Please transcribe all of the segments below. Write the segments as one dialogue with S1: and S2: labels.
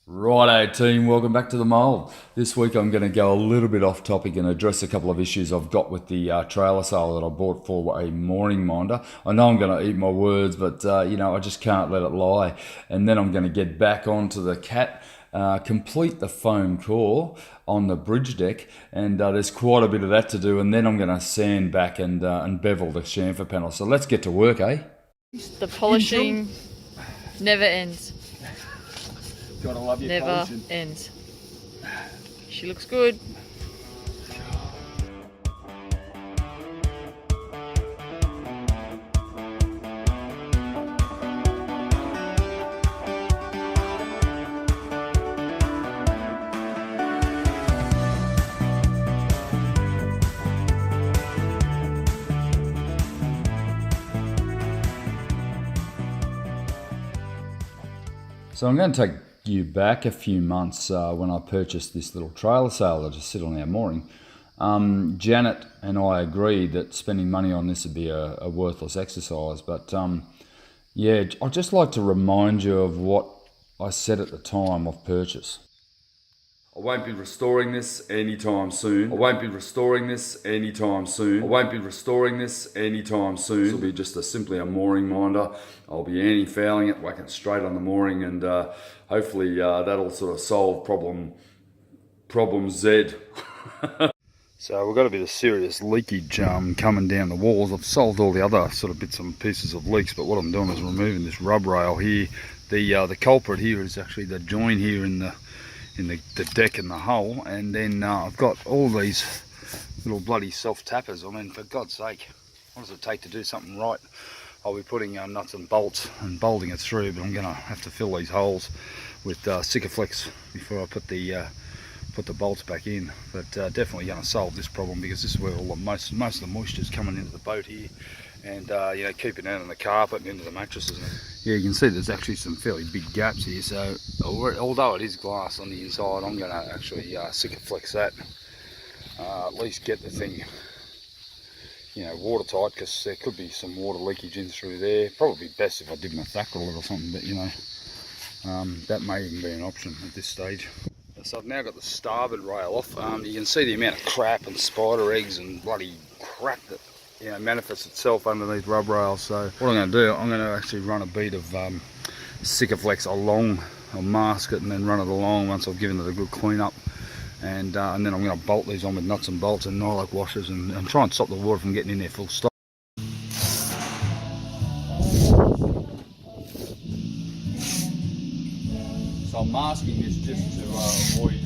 S1: Righto team, welcome back to the mould. This week I'm going to go a little bit off topic and address a couple of issues I've got with the trailer sale that I bought for a mooring minder. I know I'm going to eat my words, but I just can't let it lie. And then I'm going to get back onto the cat, complete the foam core on the bridge deck, and there's quite a bit of that to do. And then I'm going to sand back and bevel the chamfer panel. So let's get to work, eh?
S2: The polishing never ends.
S1: Gotta love your
S2: Never
S1: polishing.
S2: ends. She looks good.
S1: So I'm going to take you back a few months when I purchased this little trailer sail that just sit on our mooring. Janet and I agreed that spending money on this would be a worthless exercise, but I'd just like to remind you of what I said at the time of purchase. I won't be restoring this anytime soon. I won't be restoring this anytime soon. I won't be restoring this anytime soon. This will be just simply a mooring minder. I'll be anti-fouling it, whacking it straight on the mooring, and hopefully that'll sort of solve problem Z. So we've got a bit of serious leakage coming down the walls. I've solved all the other sort of bits and pieces of leaks, but what I'm doing is removing this rub rail here. The culprit here is actually the joint here in the deck and the hull, and then I've got all these little bloody self-tappers. I mean, for God's sake, what does it take to do something right? I'll be putting nuts and bolts and bolting it through, but I'm going to have to fill these holes with Sikaflex before I put the bolts back in. But definitely going to solve this problem, because this is where all the most of the moisture is coming into the boat here, and keeping it out on the carpet and into the mattresses. Yeah, you can see there's actually some fairly big gaps here, so although it is glass on the inside, I'm going to actually Sikaflex that, at least get the thing watertight, because there could be some water leakage in through there. Probably best if I did methacrylate it or something, but that may even be an option at this stage. So I've now got the starboard rail off. You can see the amount of crap and spider eggs and bloody crap that manifests itself underneath rub rails. So what I'm going to do, I'm going to actually run a bead of Sikaflex along. I'll mask it and then run it along once I've given it a good clean up, and then I'm going to bolt these on with nuts and bolts and nylock washers, and try and stop the water from getting in there full stop. So I'm masking this just to avoid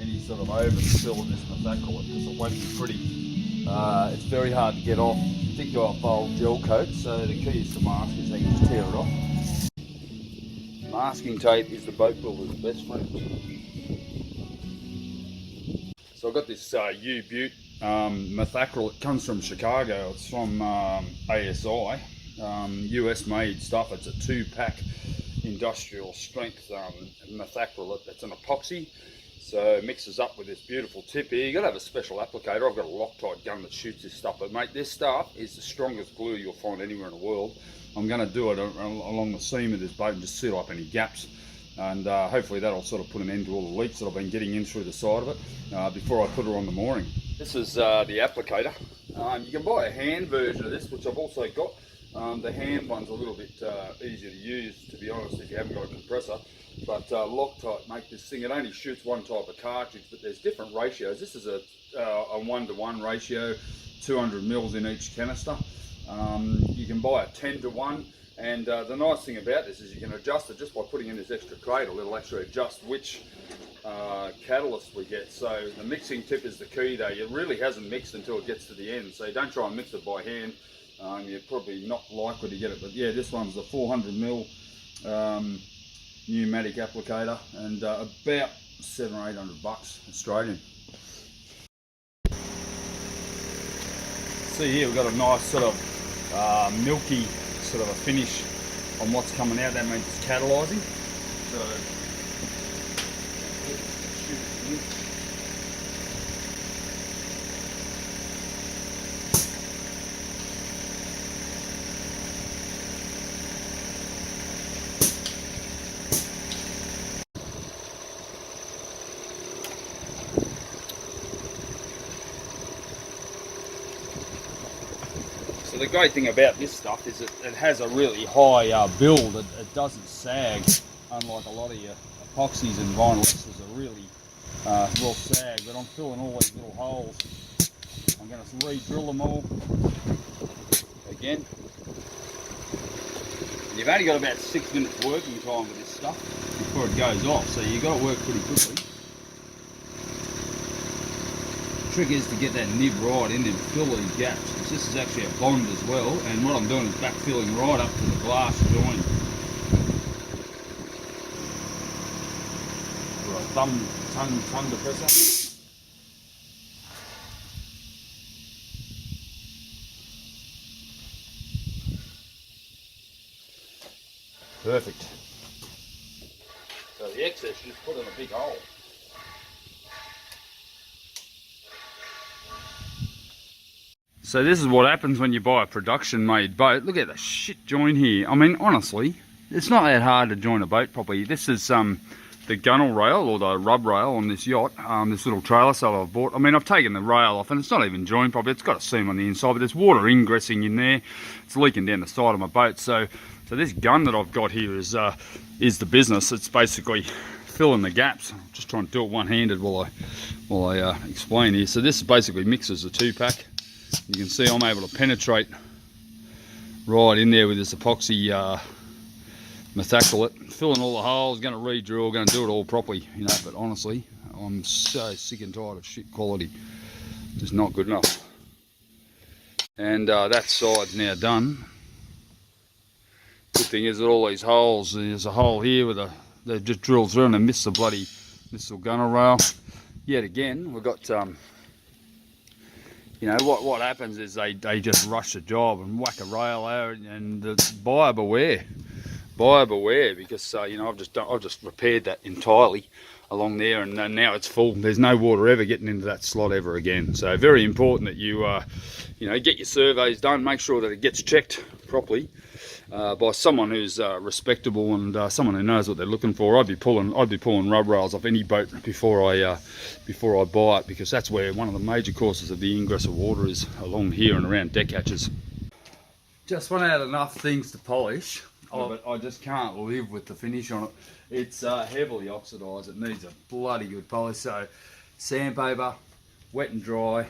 S1: any sort of overspill of this methacrylate, because it won't be pretty. It's very hard to get off, particularly off old gel coat, so the key is to mask it so you can just tear it off. Masking tape is the boat builder's best friend. So I've got this U-Butte methacrylate. It comes from Chicago. It's from ASI, US made stuff. It's a 2-pack industrial strength methacrylate that's an epoxy. So it mixes up with this beautiful tip here. You've got to have a special applicator. I've got a Loctite gun that shoots this stuff, but mate, this stuff is the strongest glue you'll find anywhere in the world. I'm going to do it along the seam of this boat and just seal up any gaps, and hopefully that'll sort of put an end to all the leaks that I've been getting in through the side of it before I put her on the mooring. This is the applicator. You can buy a hand version of this, which I've also got. The hand one's a little bit easier to use, to be honest, if you haven't got a compressor. But Loctite make this thing. It only shoots one type of cartridge, but there's different ratios. This is a 1-to-1 ratio, 200 mils in each canister. You can buy a 10-to-1, and the nice thing about this is you can adjust it just by putting in this extra cradle. It'll actually adjust which catalyst we get. So the mixing tip is the key though. It really hasn't mixed until it gets to the end, so don't try and mix it by hand. You're probably not likely to get it, but yeah, this one's the 400 mil pneumatic applicator, and about $700 or $800 Australian. See here, we've got a nice sort of milky sort of a finish on what's coming out. That means it's catalysing. So So the great thing about this stuff is it has a really high build. It doesn't sag, unlike a lot of your epoxies and vinyl. This is a really well sag, but I'm filling all these little holes. I'm going to re-drill them all again. You've only got about 6 minutes working time with this stuff before it goes off, so you've got to work pretty quickly. The trick is to get that nib right in and fill these gaps, because this is actually a bond as well, and what I'm doing is backfilling right up to the glass join. For a tongue depressor. Perfect. So the excess you just put in a big hole. So this is what happens when you buy a production made boat. Look at the shit join here. I mean, honestly, it's not that hard to join a boat properly. This is the gunnel rail, or the rub rail on this yacht, this little trailer sail I've bought. I mean, I've taken the rail off and it's not even joined properly. It's got a seam on the inside, but there's water ingressing in there. It's leaking down the side of my boat. So this gun that I've got here is the business. It's basically filling the gaps. I'm just trying to do it one-handed while I explain here. So this basically mixes the 2-pack. You can see I'm able to penetrate right in there with this epoxy methacrylate, filling all the holes, going to re-drill, going to do it all properly, you know. But honestly, I'm so sick and tired of shit quality. Just not good enough. And that side's now done. Good thing is that all these holes, there's a hole here with they just drilled through and they missed the bloody little gunnel rail. Yet again, we've got you know, what happens is they just rush the job and whack a rail out, and buyer beware. Buyer beware, because you know, I've just repaired that entirely along there, and now it's full. There's no water ever getting into that slot ever again. So very important that you you know, get your surveys done, make sure that it gets checked properly by someone who's respectable and someone who knows what they're looking for. I'd be pulling rub rails off any boat before I buy it, because that's where one of the major causes of the ingress of water is, along here and around deck hatches. Just when I had enough things to polish, but I just can't live with the finish on it. It's heavily oxidised. It needs a bloody good polish. So sandpaper, wet and dry.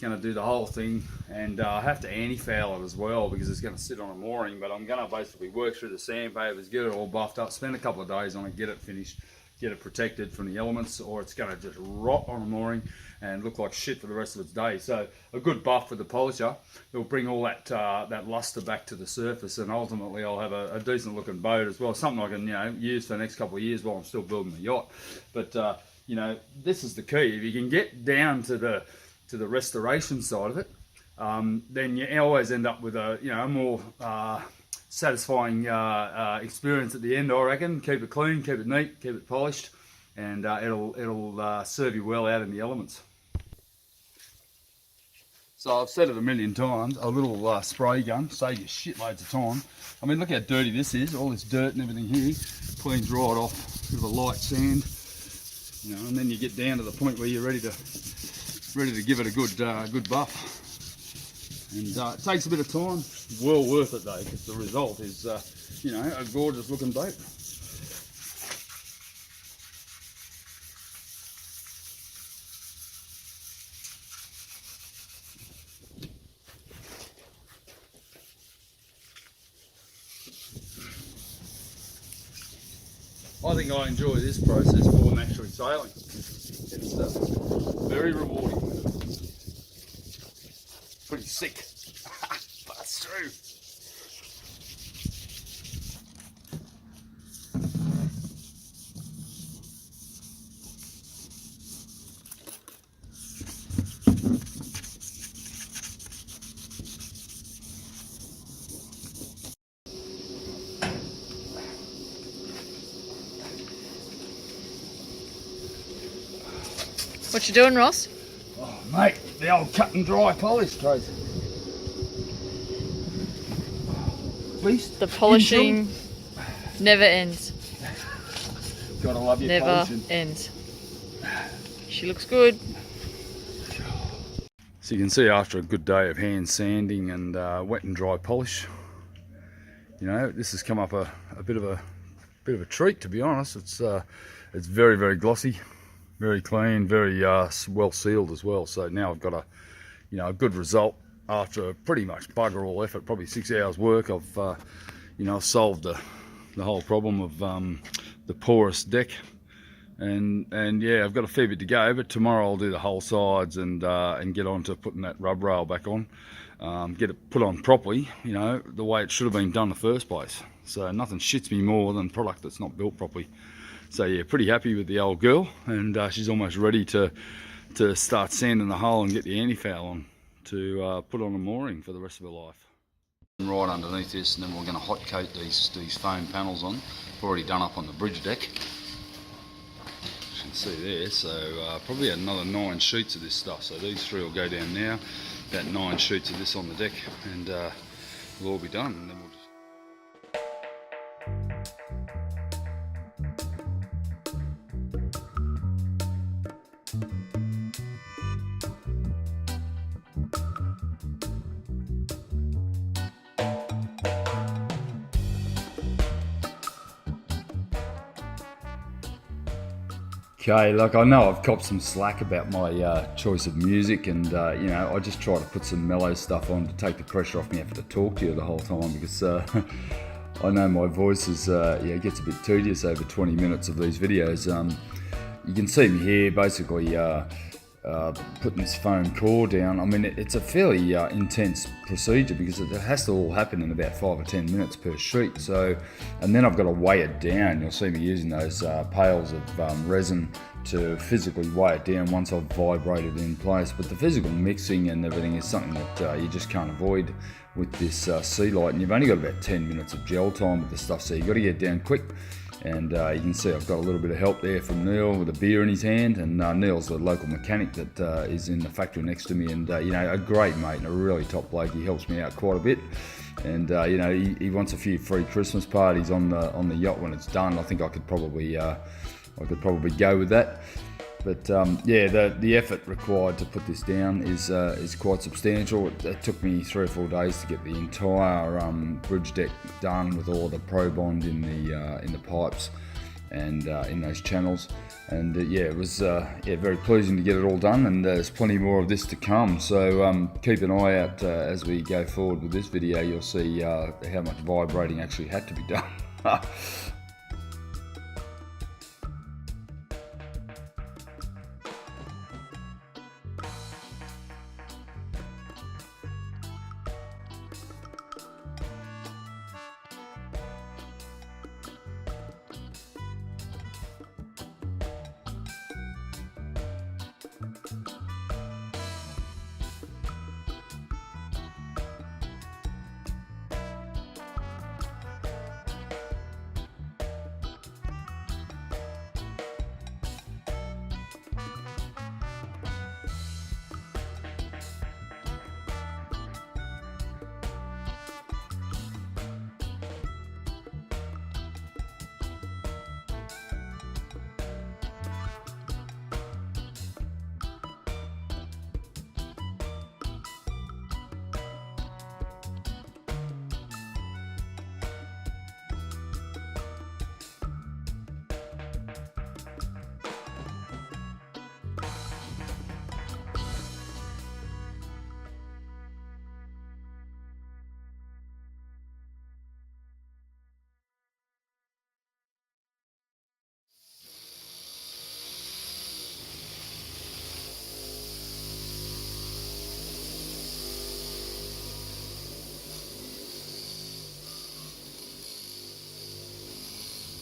S1: Going to do the whole thing, and I have to anti-foul it as well, because it's going to sit on a mooring. But I'm going to basically work through the sandpapers, get it all buffed up, spend a couple of days on it, get it finished, get it protected from the elements, or it's going to just rot on a mooring and look like shit for the rest of its day. So a good buff with the polisher, it'll bring all that luster back to the surface, and ultimately I'll have a decent looking boat as well, something I can, you know, use for the next couple of years while I'm still building the yacht. But you know, this is the key. If you can get down to the restoration side of it, then you always end up with a, you know, more satisfying experience at the end, I reckon. Keep it clean, keep it neat, keep it polished, and it'll serve you well out in the elements. So I've said it a million times, a little spray gun saves you shitloads of time. I mean, look how dirty this is, all this dirt and everything here, cleans right off with a light sand, you know, and then you get down to the point where you're ready to give it a good buff. And it takes a bit of time, well worth it though, because the result is, you know, a gorgeous looking boat. I think I enjoy this process more than actually sailing. It's very rewarding. Pretty sick, but it's true.
S2: What you doing, Ross?
S1: Oh, mate, the old cut and dry polish, Tracy. Least
S2: The polishing never ends.
S1: Gotta love your
S2: Never
S1: polishing.
S2: ends. She looks good.
S1: So you can see after a good day of hand sanding and wet and dry polish, you know, this has come up a bit of a treat, to be honest. It's very, very glossy, very clean, very well sealed as well. So now I've got a good result after pretty much bugger all effort, probably 6 hours work. I've solved the whole problem of the porous deck, and yeah, I've got a fair bit to go, but tomorrow I'll do the whole sides and get on to putting that rub rail back on, get it put on properly, you know, the way it should have been done in the first place. So nothing shits me more than product that's not built properly. So yeah, pretty happy with the old girl, and she's almost ready to start sanding the hull and get the anti-foul on to put on a mooring for the rest of her life. Right underneath this, and then we're going to hot coat these foam panels on. I've already done up on the bridge deck. You can see there, so probably another 9 sheets of this stuff. So these 3 will go down now, about 9 sheets of this on the deck, and we'll all be done. And then we'll just... Okay, look, I know I've copped some slack about my choice of music, and you know, I just try to put some mellow stuff on to take the pressure off me having to talk to you the whole time, because I know my voice is gets a bit tedious over 20 minutes of these videos. You can see me here basically putting this foam core down. I mean, it's a fairly intense procedure because it has to all happen in about 5 or 10 minutes per sheet. So, and then I've got to weigh it down. You'll see me using those pails of resin to physically weigh it down once I've vibrated it in place. But the physical mixing and everything is something that you just can't avoid with this sea light. And you've only got about 10 minutes of gel time with this stuff, so you've got to get it down quick. And you can see I've got a little bit of help there from Neil with a beer in his hand, and Neil's the local mechanic that is in the factory next to me, and you know, a great mate and a really top bloke. He helps me out quite a bit, and you know, he wants a few free Christmas parties on the yacht when it's done. I think I could probably go with that. But yeah, the effort required to put this down is quite substantial. It took me 3 or 4 days to get the entire bridge deck done with all the Pro Bond in the pipes and in those channels. And yeah, it was very pleasing to get it all done. And there's plenty more of this to come. So keep an eye out as we go forward with this video. You'll see how much vibrating actually had to be done.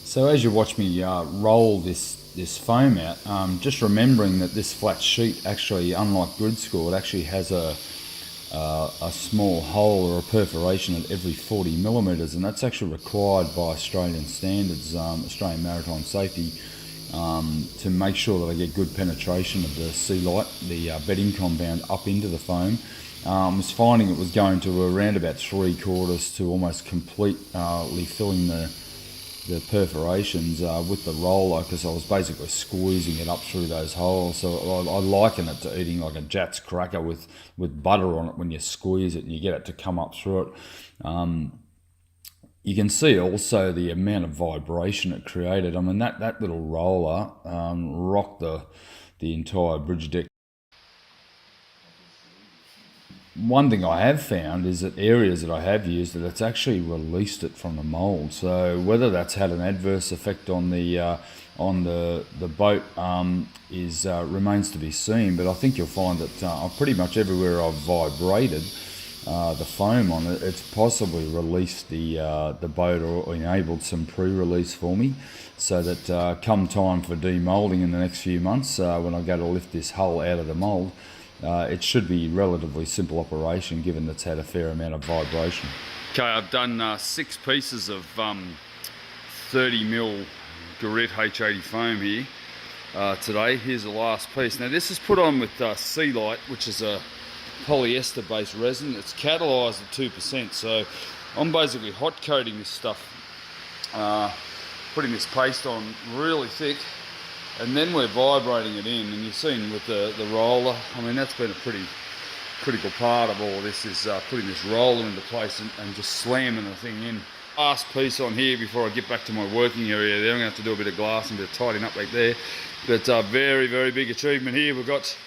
S1: So as you watch me roll this foam out, just remembering that this flat sheet actually, unlike grid score, it actually has a small hole or a perforation at every 40 millimeters, and that's actually required by Australian standards, Australian Maritime Safety, to make sure that I get good penetration of the sea light, the bedding compound, up into the foam. I was finding it was going to around about 3/4 to almost completely filling the the perforations with the roller, because I was basically squeezing it up through those holes. So I liken it to eating like a Jatz cracker with butter on it when you squeeze it and you get it to come up through it. You can see also the amount of vibration it created. I mean, that little roller rocked the entire bridge deck. One thing I have found is that areas that I have used it, it's actually released it from the mould. So whether that's had an adverse effect on the boat remains to be seen. But I think you'll find that pretty much everywhere I've vibrated the foam on it, it's possibly released the boat or enabled some pre-release for me, so that come time for demoulding in the next few months, when I go to lift this hull out of the mould, it should be relatively simple operation, given that it's had a fair amount of vibration. Okay, I've done 6 pieces of 30mm Garrett H80 foam here today. Here's the last piece. Now this is put on with Sea Light, which is a polyester based resin. It's catalysed at 2%, so I'm basically hot coating this stuff, putting this paste on really thick, and then we're vibrating it in. And you've seen with the roller, I mean, that's been a pretty critical part of all of this, is putting this roller into place and just slamming the thing in. Last piece on here before I get back to my working area there. I'm going to have to do a bit of glass and a bit of tidying up back there, but very, very big achievement here. We've got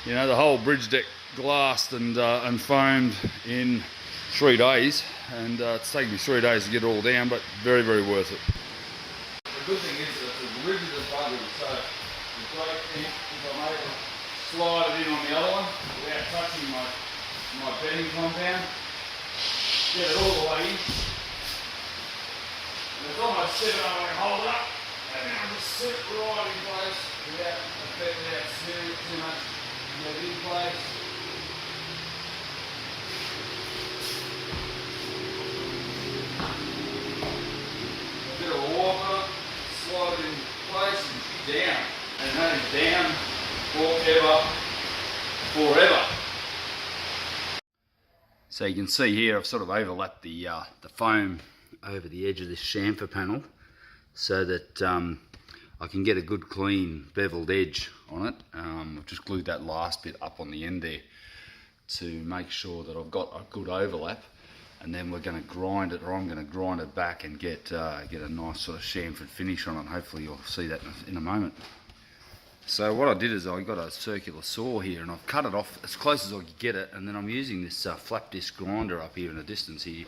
S1: you know, the whole bridge deck glassed and foamed in 3 days, and it's taken me 3 days to get it all down, but very, very worth it. The good thing is that it's rigid as buggery, so the great thing is I'm able to slide it in on the other one without touching my bedding compound. Get it all the way in. And it's almost set it up, I can hold it up, and then I just sit it right in place without smearing it too much. Get it in place. A bit of water, slide it in place and down. And that is down forever. So you can see here I've sort of overlapped the foam over the edge of this chamfer panel, so that I can get a good clean beveled edge on it. I've just glued that last bit up on the end there to make sure that I've got a good overlap, and then we're going to grind it, or I'm going to grind it back and get a nice sort of chamfered finish on it. Hopefully you'll see that in a moment. So what I did is I got a circular saw here, and I've cut it off as close as I could get it, and then I'm using this flap disc grinder up here in the distance here.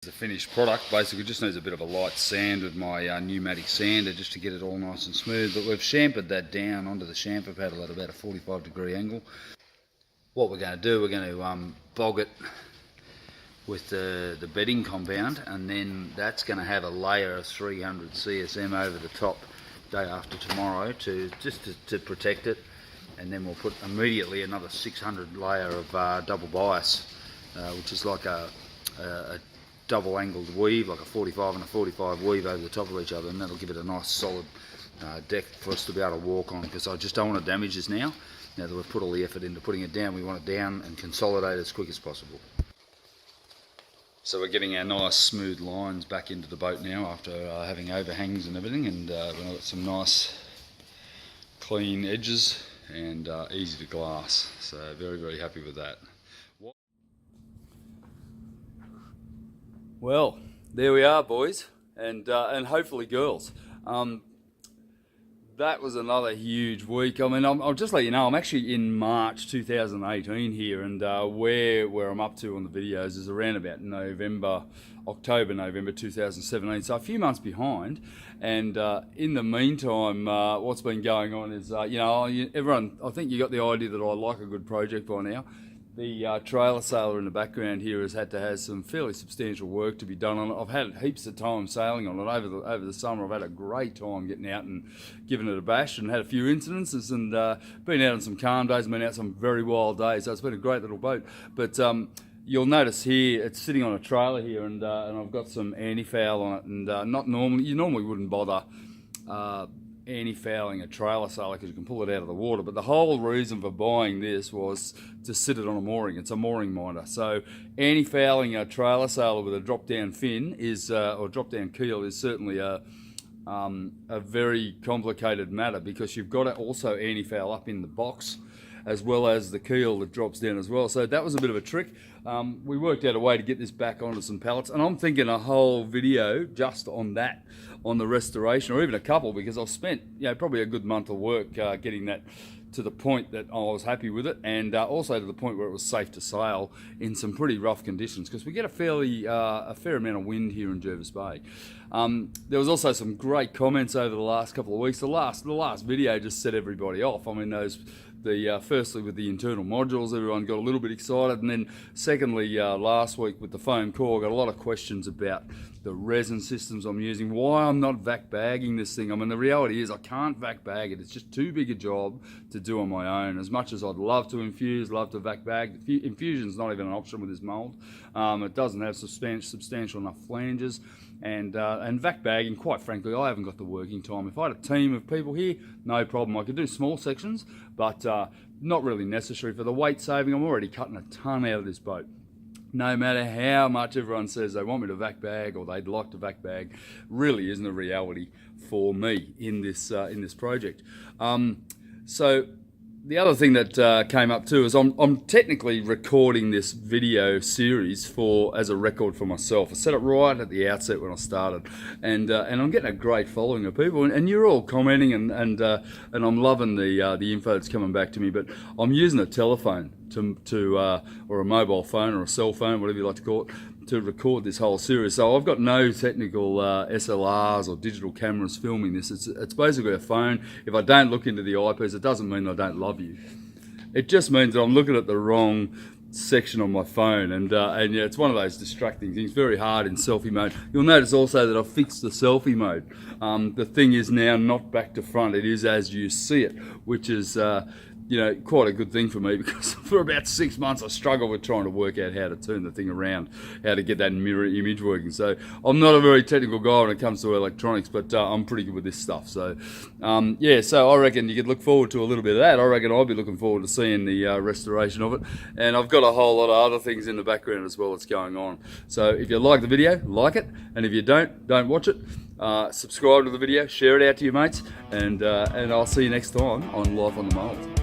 S1: The finished product basically just needs a bit of a light sand with my pneumatic sander, just to get it all nice and smooth. But we've chamfered that down onto the chamfer paddle at about a 45-degree angle. What we're going to do, we're going to bog it with the bedding compound, and then that's going to have a layer of 300 CSM over the top day after tomorrow to protect it. And then we'll put immediately another 600 layer of double bias, which is like a double angled weave, like a 45 and a 45 weave over the top of each other, and that'll give it a nice solid deck for us to be able to walk on, because I just don't want to damage this now that we've put all the effort into putting it down. We want it down and consolidate as quick as possible. So we're getting our nice smooth lines back into the boat now after having overhangs and everything, and we've got some nice clean edges and easy to glass, so very, very happy with that. Well, there we are, boys, and hopefully girls. that was another huge week. I mean, I'll just let you know, I'm actually in March 2018 here, and where I'm up to on the videos is around about October, November 2017, so a few months behind. And in the meantime, what's been going on is, everyone, I think you got the idea that I like a good project by now. The trailer sailor in the background here has had to have some fairly substantial work to be done on it. I've had heaps of time sailing on it over the summer. I've had a great time getting out and giving it a bash, and had a few incidences, and been out on some calm days, and been out some very wild days. So it's been a great little boat. But you'll notice here it's sitting on a trailer here, and I've got some anti-foul on it, and you normally wouldn't bother anti-fouling a trailer sailor because you can pull it out of the water, but the whole reason for buying this was to sit it on a mooring. It's a mooring minder. So anti-fouling a trailer sailor with a drop-down fin or drop-down keel is certainly a very complicated matter, because you've got to also anti-foul up in the box as well as the keel that drops down as well. So that was a bit of a trick. We worked out a way to get this back onto some pallets, and I'm thinking a whole video just on that, on the restoration, or even a couple, because I've spent probably a good month of work getting that to the point that I was happy with it, and also to the point where it was safe to sail in some pretty rough conditions, because we get a fair amount of wind here in Jervis Bay. There was also some great comments over the last couple of weeks. The last video just set everybody off. I mean, firstly with the internal modules, everyone got a little bit excited, and then secondly last week with the foam core, I got a lot of questions about the resin systems I'm using, why I'm not vac bagging this thing. I mean, the reality is I can't vac bag it. It's just too big a job to do on my own. As much as I'd love to infuse, love to vac bag, infusion's not even an option with this mould. It doesn't have substantial enough flanges, and vac bagging, quite frankly, I haven't got the working time. If I had a team of people here, no problem. I could do small sections, but not really necessary for the weight saving. I'm already cutting a ton out of this boat. No matter how much everyone says they want me to vac bag or they'd like to vac bag, really isn't a reality for me in this project. So the other thing that came up too is I'm technically recording this video series as a record for myself. I set it right at the outset when I started, and I'm getting a great following of people, and you're all commenting, and I'm loving the info that's coming back to me. But I'm using a telephone or a mobile phone or a cell phone, whatever you like to call it, to record this whole series. So I've got no technical SLRs or digital cameras filming this. It's basically a phone. If I don't look into the eyepiece, it doesn't mean I don't love you. It just means that I'm looking at the wrong section on my phone, and it's one of those distracting things. Very hard in selfie mode. You'll notice also that I've fixed the selfie mode. The thing is now not back to front. It is as you see it, which is quite a good thing for me, because for about 6 months I struggled with trying to work out how to turn the thing around, how to get that mirror image working. So I'm not a very technical guy when it comes to electronics, but I'm pretty good with this stuff. So so I reckon you could look forward to a little bit of that. I reckon I'll be looking forward to seeing the restoration of it, and I've got a whole lot of other things in the background as well that's going on. So if you like the video, like it, and if you don't watch it. Subscribe to the video, share it out to your mates, and I'll see you next time on Life on the Mould.